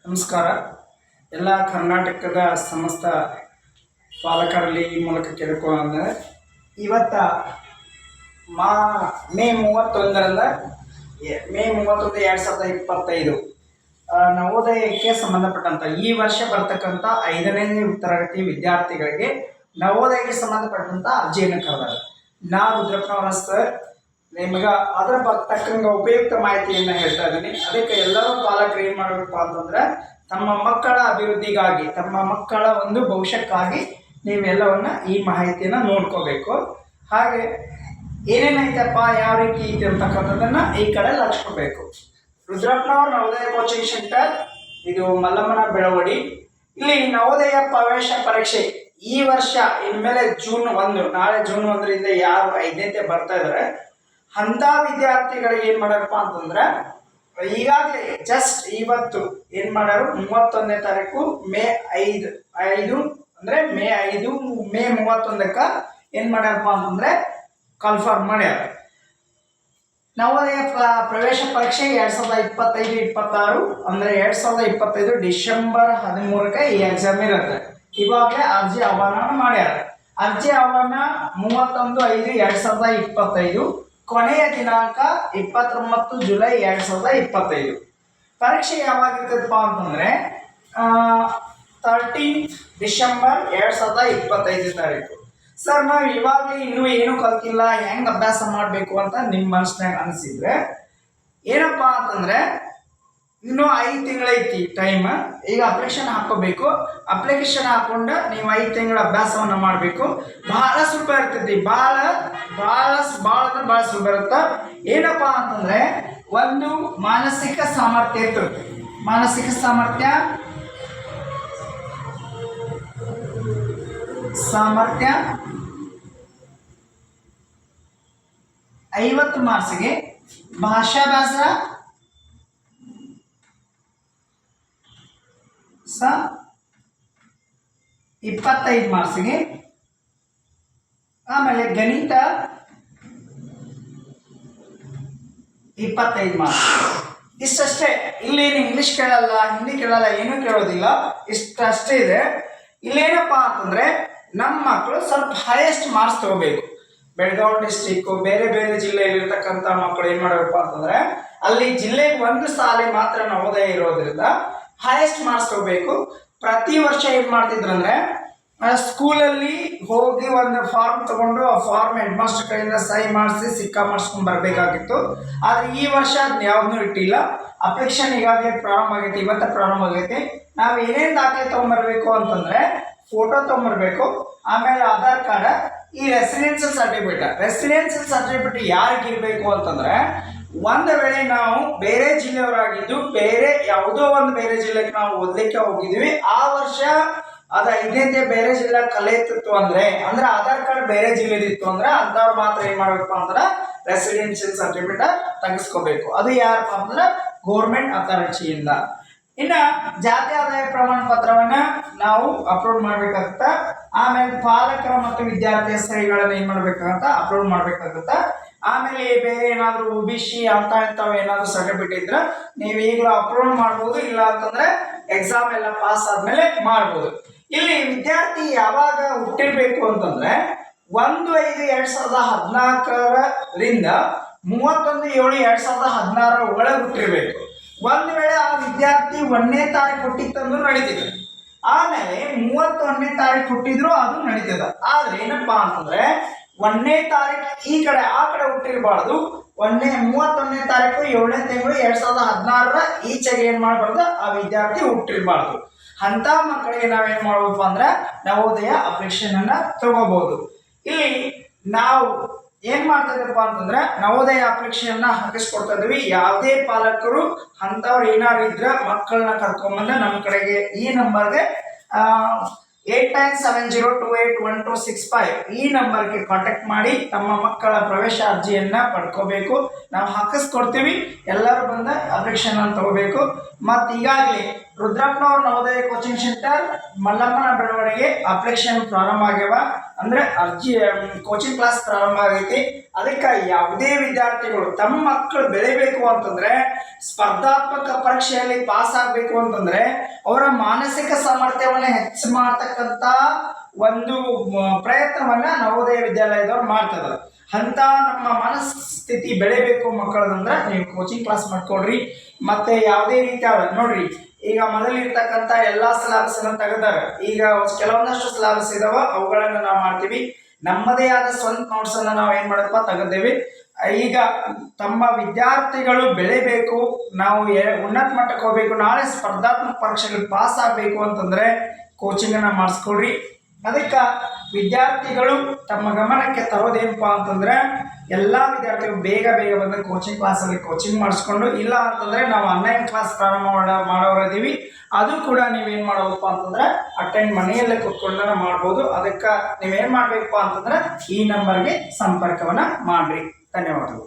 ನಮಸ್ಕಾರ. ಎಲ್ಲ ಕರ್ನಾಟಕದ ಸಮಸ್ತ ಪಾಲಕರಲ್ಲಿ ಈ ಮೂಲಕ ಕೇಳಿಕೊಳ್ಳೋಣ. ಇವತ್ತು ಮೇ 31 2025 ನವೋದಯಕ್ಕೆ ಸಂಬಂಧಪಟ್ಟಂಥ ಈ ವರ್ಷ ಬರ್ತಕ್ಕಂಥ 5ನೇ ತರಗತಿ ವಿದ್ಯಾರ್ಥಿಗಳಿಗೆ ನವೋದಯಕ್ಕೆ ಸಂಬಂಧಪಟ್ಟಂಥ ಅರ್ಜಿಯನ್ನು ಕರೆದಾರೆ. ರುದ್ರಪ್ಪನವರ ಸರ್ ನಿಮಗೆ ಅದರ ತಕ್ಕಂಗೆ ಉಪಯುಕ್ತ ಮಾಹಿತಿಯನ್ನು ಹೇಳ್ತಾ ಇದ್ದೀನಿ. ಅದಕ್ಕೆ ಎಲ್ಲರೂ ಪಾಲಕರು ಏನು ಮಾಡಬೇಕು ಅಂತಂದರೆ ತಮ್ಮ ಮಕ್ಕಳ ಅಭಿವೃದ್ಧಿಗಾಗಿ, ತಮ್ಮ ಮಕ್ಕಳ ಒಂದು ಭವಿಷ್ಯಕ್ಕಾಗಿ ನೀವೆಲ್ಲವನ್ನ ಈ ಮಾಹಿತಿಯನ್ನು ನೋಡ್ಕೋಬೇಕು. ಹಾಗೆ ಏನೇನೈತಪ್ಪ, ಯಾವ ರೀತಿ ಐತೆ ಅಂತಕ್ಕಂಥದ್ದನ್ನು ಈ ಕಡೆ ಲಕ್ಷಬೇಕು. ರುದ್ರಪ್ಪನವ್ರ ನವೋದಯ ಕೋಚಿಂಗ್ ಸೆಂಟರ್, ಇದು ಮಲ್ಲಮ್ಮನ ಬೆಳವಡಿ. ಇಲ್ಲಿ ನವೋದಯ ಪ್ರವೇಶ ಪರೀಕ್ಷೆ ಈ ವರ್ಷ ಇನ್ಮೇಲೆ ಜೂನ್ 1, ನಾಳೆ ಜೂನ್ 1ರಿಂದ ಯಾರು 5ನೇ ಬರ್ತಾ ಇದ್ದಾರೆ ಅಂಥ ವಿದ್ಯಾರ್ಥಿಗಳಿಗೆ ಏನು ಮಾಡ್ಯಾರಪ್ಪ ಅಂತಂದ್ರೆ ಈಗಾಗಲೇ ಜಸ್ಟ್ ಇವತ್ತು ಏನು ಮಾಡ್ಯಾರು, 31ನೇ ತಾರೀಕು ಮೇ 5 ಅಂದರೆ ಮೇ 31ಕ್ಕೆ ಏನು ಮಾಡ್ಯಾರಪ್ಪ ಅಂತಂದರೆ ಕನ್ಫರ್ಮ್ ಮಾಡ್ಯಾರ. ನವೋದಯ ಪ್ರವೇಶ ಪರೀಕ್ಷೆ 2025-26 ಅಂದರೆ 2025 ಡಿಸೆಂಬರ್ 13ಕ್ಕೆ ಈ ಎಕ್ಸಾಮ್ ಇರುತ್ತೆ. ಇವಾಗಲೇ ಅರ್ಜಿ ಆಹ್ವಾನ ಮಾಡ್ಯಾರ. ಅರ್ಜಿ ಆಹ್ವಾನ 31/5/2025, ಕೊನೆಯ ದಿನಾಂಕ 29 ಜುಲೈ 2025. ಪರೀಕ್ಷೆ ಯಾವಾಗ ಇರ್ತದಪ್ಪ ಅಂತಂದರೆ 13 ಡಿಸೆಂಬರ್ 2025 ತಾರೀಕು. ಸರ್, ನಾವು ಇವಾಗಲೇ ಇನ್ನೂ ಏನೂ ಕಲ್ತಿಲ್ಲ, ಹೆಂಗೆ ಅಭ್ಯಾಸ ಮಾಡಬೇಕು ಅಂತ ನಿಮ್ಮ ಮನಸ್ಸಿನಾಗ ಅನಿಸಿದ್ರೆ ಏನಪ್ಪ ಅಂತಂದರೆ ಇನ್ನೂ 5 ತಿಂಗಳೈತಿ ಟೈಮ್. ಈಗ ಅಪ್ಲಿಕೇಶನ್ ಹಾಕೋಬೇಕು. ಅಪ್ಲಿಕೇಶನ್ ಹಾಕೊಂಡು ನೀವು 5 ತಿಂಗಳ ಅಭ್ಯಾಸವನ್ನು ಮಾಡಬೇಕು. ಭಾಳ ಸುಲಭ ಇರ್ತೈತಿ, ಭಾಳ ಸುಲಭ ಇರುತ್ತೆ. ಏನಪ್ಪ ಅಂತಂದರೆ ಒಂದು ಮಾನಸಿಕ ಸಾಮರ್ಥ್ಯ ಇರ್ತದೆ. ಮಾನಸಿಕ ಸಾಮರ್ಥ್ಯ 50 ಮಾರ್ಕ್ಸ್ಗೆ, ಭಾಷಾಭ್ಯಾಸ 25 ಮಾರ್ಕ್ಸ್ಗೆ, ಆಮೇಲೆ ಗಣಿತ 25 ಮಾರ್ಕ್ಸ್. ಇಷ್ಟಷ್ಟೇ. ಇಲ್ಲೇನು ಇಂಗ್ಲೀಷ್ ಕೇಳಲ್ಲ, ಹಿಂದಿ ಕೇಳಲ್ಲ, ಏನೂ ಕೇಳೋದಿಲ್ಲ, ಇಷ್ಟಷ್ಟೇ ಇದೆ. ಇಲ್ಲೇನಪ್ಪ ಅಂತಂದರೆ ನಮ್ಮ ಮಕ್ಕಳು ಸ್ವಲ್ಪ ಹೈಯೆಸ್ಟ್ ಮಾರ್ಕ್ಸ್ ತಗೋಬೇಕು. ಬೆಳಗಾವಿ ಡಿಸ್ಟ್ರಿಕ್ಕು, ಬೇರೆ ಬೇರೆ ಜಿಲ್ಲೆಯಲ್ಲಿರ್ತಕ್ಕಂಥ ಮಕ್ಕಳು ಏನು ಮಾಡಬೇಕು ಅಂತಂದರೆ ಅಲ್ಲಿ ಜಿಲ್ಲೆಗೆ ಒಂದು ಶಾಲೆ ಮಾತ್ರ ನವೋದಯ ಇರೋದ್ರಿಂದ ಹೈಯೆಸ್ಟ್ ಮಾರ್ಕ್ಸ್ ತಗೋಬೇಕು. ಪ್ರತಿ ವರ್ಷ ಏನು ಮಾಡ್ತಿದ್ರಂದರೆ ಸ್ಕೂಲಲ್ಲಿ ಹೋಗಿ ಒಂದು ಫಾರ್ಮ್ ತಗೊಂಡು ಆ ಫಾರ್ಮ್ ಹೆಡ್ ಮಾಸ್ಟರ್ ಕಡೆಯಿಂದ ಸಹಿ ಮಾಡಿಸಿ ಸಿಕ್ಕಾ ಮಾಡಿಸ್ಕೊಂಡು ಬರಬೇಕಾಗಿತ್ತು. ಆದರೆ ಈ ವರ್ಷ ಅದನ್ನ ಯಾವುದನ್ನೂ ಇಟ್ಟಿಲ್ಲ. ಅಪ್ಲಿಕೇಶನ್ ಈಗಾಗಲೇ ಪ್ರಾರಂಭ ಆಗೈತಿ, ಇವತ್ತು ಪ್ರಾರಂಭ ಆಗೈತಿ. ನಾವು ಏನೇನು ದಾಖಲೆ ತೊಗೊಂಬರ್ಬೇಕು ಅಂತಂದರೆ ಫೋಟೋ ತೊಗೊಂಬರ್ಬೇಕು, ಆಮೇಲೆ ಆಧಾರ್ ಕಾರ್ಡ್, ಈ ರೆಸಿಡೆನ್ಷಿಯಲ್ ಸರ್ಟಿಫಿಕೇಟ್ ಯಾರಿಗೆ ಇರಬೇಕು ಅಂತಂದರೆ ಒಂದು ವೇಳೆ ನಾವು ಬೇರೆ ಜಿಲ್ಲೆಯವರಾಗಿದ್ದು ಯಾವುದೋ ಒಂದು ಬೇರೆ ಜಿಲ್ಲೆಗೆ ನಾವು ಓದಲಿಕ್ಕೆ ಹೋಗಿದ್ವಿ, ಆ ವರ್ಷ ಅದು 5ನೇ ಬೇರೆ ಜಿಲ್ಲೆ ಕಲಿತಿತ್ತು ಅಂದರೆ ಆಧಾರ್ ಕಾರ್ಡ್ ಬೇರೆ ಜಿಲ್ಲೆದಿತ್ತು ಅಂದರೆ ಅಂಥವ್ರು ಮಾತ್ರ ಏನು ಮಾಡಬೇಕು ಅಂದ್ರೆ ರೆಸಿಡೆನ್ಷಿಯಲ್ ಸರ್ಟಿಫಿಕೇಟ್ ತೆಗೆಸ್ಕೋಬೇಕು. ಅದು ಯಾರಪ್ಪ ಅಂದ್ರೆ ಗೌರ್ಮೆಂಟ್ ಅಥಾರಿಟಿಯಿಂದ. ಇನ್ನು ಜಾತಿ ಆದಾಯ ಪ್ರಮಾಣ ಪತ್ರವನ್ನು ನಾವು ಅಪ್ಲೋಡ್ ಮಾಡಬೇಕಾಗುತ್ತೆ. ಆಮೇಲೆ ಪಾಲಕರ ಮತ್ತು ವಿದ್ಯಾರ್ಥಿಯ ಸಹಿಗಳನ್ನು ಏನು ಮಾಡಬೇಕಾಗತ್ತೆ, ಅಪ್ಲೋಡ್ ಮಾಡಬೇಕಾಗುತ್ತೆ. ಆಮೇಲೆ ಬೇರೆ ಏನಾದರೂ OBC ಇಂಥವು ಏನಾದರೂ ಸರ್ಟಿಫಿಕೇಟ್ ಇದ್ರೆ ನೀವು ಈಗಲೂ ಅಪ್ಲೋಡ್ ಮಾಡ್ಬೋದು, ಇಲ್ಲ ಅಂತಂದರೆ ಎಕ್ಸಾಮ್ ಎಲ್ಲ ಪಾಸ್ ಆದಮೇಲೆ ಮಾಡ್ಬೋದು. ಇಲ್ಲಿ ವಿದ್ಯಾರ್ಥಿ ಯಾವಾಗ ಹುಟ್ಟಿರಬೇಕು ಅಂತಂದರೆ 1/5/2014ರಿಂದ 31/7/2016 ಒಳಗೆ ಹುಟ್ಟಿರಬೇಕು. ಒಂದು ವೇಳೆ ಆ ವಿದ್ಯಾರ್ಥಿ 1ನೇ ತಾರೀಕು ಹುಟ್ಟಿತ್ತಂದ್ರೂ ನಡೀತಿದೆ, ಆಮೇಲೆ 31ನೇ ತಾರೀಕು ಹುಟ್ಟಿದ್ರು ಅದು ನಡೀತದೆ. ಆದರೆ ಏನಪ್ಪ ಅಂತಂದರೆ 1ನೇ ತಾರೀಕು ಈ ಕಡೆ ಆ ಕಡೆ ಹುಟ್ಟಿರಬಾರ್ದು. 31ನೇ ತಾರೀಕು 7ನೇ ತಿಂಗಳು 2016 ಈಚೆಗೆ ಏನು ಮಾಡಬಾರ್ದು, ಆ ವಿದ್ಯಾರ್ಥಿ ಹುಟ್ಟಿರಬಾರ್ದು. ಅಂಥ ಮಕ್ಕಳಿಗೆ ನಾವೇನು ಮಾಡ್ಬೇಕು ಅಂದ್ರೆ ನವೋದಯ ಅಪ್ಲಿಕೇಶನನ್ನು ತಗೋಬಹುದು. ಇಲ್ಲಿ ನಾವು ಏನು ಮಾಡ್ತಾ ಇದ್ದೀರಪ್ಪ ಅಂತಂದ್ರೆ ನವೋದಯ ಅಪ್ಲಿಕೇಶನ್ನ ಹಾಕಿಸ್ಕೊಡ್ತಾ ಇದ್ದೀವಿ. ಯಾವುದೇ ಪಾಲಕರು ಅಂಥವ್ರು ಏನಾದ್ರು ಇದ್ರೆ ಮಕ್ಕಳನ್ನ ಕರ್ಕೊಂಬಂದು ನಮ್ಮ ಕಡೆಗೆ ಈ ನಂಬರ್ಗೆ 8970281265 ಈ ನಂಬರ್ಗೆ ಕಾಂಟ್ಯಾಕ್ಟ್ ಮಾಡಿ ತಮ್ಮ ಮಕ್ಕಳ ಪ್ರವೇಶ ಅರ್ಜಿಯನ್ನು ಪಡ್ಕೋಬೇಕು. ನಾವು ಹಾಕಿಸ್ಕೊಡ್ತೀವಿ. ಎಲ್ಲರೂ ಬಂದು ಅಪ್ಲಿಕೇಶನ್ ಅನ್ನು ತಗೋಬೇಕು. ಮತ್ತು ಈಗಾಗಲೇ ರುದ್ರಪ್ಪನವ್ರ ನವೋದಯ ಕೋಚಿಂಗ್ ಸೆಂಟರ್ ಮಲ್ಲಮ್ಮನ ಬೆಳವಣಿಗೆ ಅಪ್ಲಿಕೇಶನ್ ಪ್ರಾರಂಭ ಆಗ್ಯಾವ. ಅಂದರೆ ಅರ್ಜಿ ಕೋಚಿಂಗ್ ಕ್ಲಾಸ್ ಪ್ರಾರಂಭ ಆಗೈತಿ. ಅದಕ್ಕೆ ಯಾವುದೇ ವಿದ್ಯಾರ್ಥಿಗಳು ತಮ್ಮ ಮಕ್ಕಳು ಬೆಳಿಬೇಕು ಅಂತಂದ್ರೆ, ಸ್ಪರ್ಧಾತ್ಮಕ ಪರೀಕ್ಷೆಯಲ್ಲಿ ಪಾಸ್ ಆಗಬೇಕು ಅಂತಂದ್ರೆ ಅವರ ಮಾನಸಿಕ ಸಾಮರ್ಥ್ಯವನ್ನು ಹೆಚ್ಚು ಮಾಡ್ತಕ್ಕಂಥ ಒಂದು ಪ್ರಯತ್ನವನ್ನ ನವೋದಯ ವಿದ್ಯಾಲಯದವ್ರು ಮಾಡ್ತಿದ್ದಾರೆ. ಅಂತ ನಮ್ಮ ಮನಸ್ಥಿತಿ ಬೆಳಿಬೇಕು ಮಕ್ಕಳದಂದ್ರೆ ನೀವು ಕೋಚಿಂಗ್ ಕ್ಲಾಸ್ ಮಾಡ್ಕೊಳ್ರಿ. ಮತ್ತೆ ಯಾವುದೇ ರೀತಿಯಾದ ನೋಡ್ರಿ, ಈಗ ಮೊದಲಿರ್ತಕ್ಕಂಥ ಎಲ್ಲಾ ಸಿಲೆಬಸ್ ಅನ್ನು ತೆಗೆದಾರೆ. ಈಗ ಕೆಲವೊಂದಷ್ಟು ಸಿಲೆಬಸ್ ಇದಾವ, ಅವುಗಳನ್ನು ನಾವು ಮಾಡ್ತೀವಿ. ನಮ್ಮದೇ ಆದ ಸ್ವಂತ ನೋಟ್ಸ್ ಅನ್ನ ನಾವು ಏನ್ ಮಾಡಪ್ಪ ತೆಗೆದೇವಿ. ಈಗ ತಮ್ಮ ವಿದ್ಯಾರ್ಥಿಗಳು ಬೆಳಿಬೇಕು, ನಾವು ಉನ್ನತ ಮಟ್ಟಕ್ಕೆ ಹೋಗ್ಬೇಕು, ನಾಳೆ ಸ್ಪರ್ಧಾತ್ಮಕ ಪರೀಕ್ಷೆಗಳು ಪಾಸ್ ಆಗಬೇಕು ಅಂತಂದ್ರೆ ಕೋಚಿಂಗ್ ಅನ್ನ ಮಾಡಿಸ್ಕೊಡ್ರಿ. ಅದಕ್ಕೆ ವಿದ್ಯಾರ್ಥಿಗಳು ತಮ್ಮ ಗಮನಕ್ಕೆ ತರೋದೇನಪ್ಪ ಅಂತಂದ್ರೆ, ಎಲ್ಲಾ ವಿದ್ಯಾರ್ಥಿಗಳು ಬೇಗ ಬಂದು ಕೋಚಿಂಗ್ ಕ್ಲಾಸಲ್ಲಿ ಕೋಚಿಂಗ್ ಮಾಡಿಸ್ಕೊಂಡು, ಇಲ್ಲ ಅಂತಂದ್ರೆ ನಾವು ಆನ್ಲೈನ್ ಕ್ಲಾಸ್ ಪ್ರಾರಂಭ ಮಾಡೋರಿದ್ದೀವಿ, ಅದು ಕೂಡ ನೀವೇನ್ ಮಾಡಬೇಕಪ್ಪ ಅಂತಂದ್ರೆ ಅಟೆಂಡ್ ಮನೆಯಲ್ಲೇ ಕುತ್ಕೊಂಡ ಮಾಡ್ಬೋದು. ಅದಕ್ಕೆ ನೀವೇನ್ ಮಾಡ್ಬೇಕಪ್ಪ ಅಂತಂದ್ರೆ ಈ ನಂಬರ್ಗೆ ಸಂಪರ್ಕವನ್ನ ಮಾಡ್ರಿ. ಧನ್ಯವಾದಗಳು.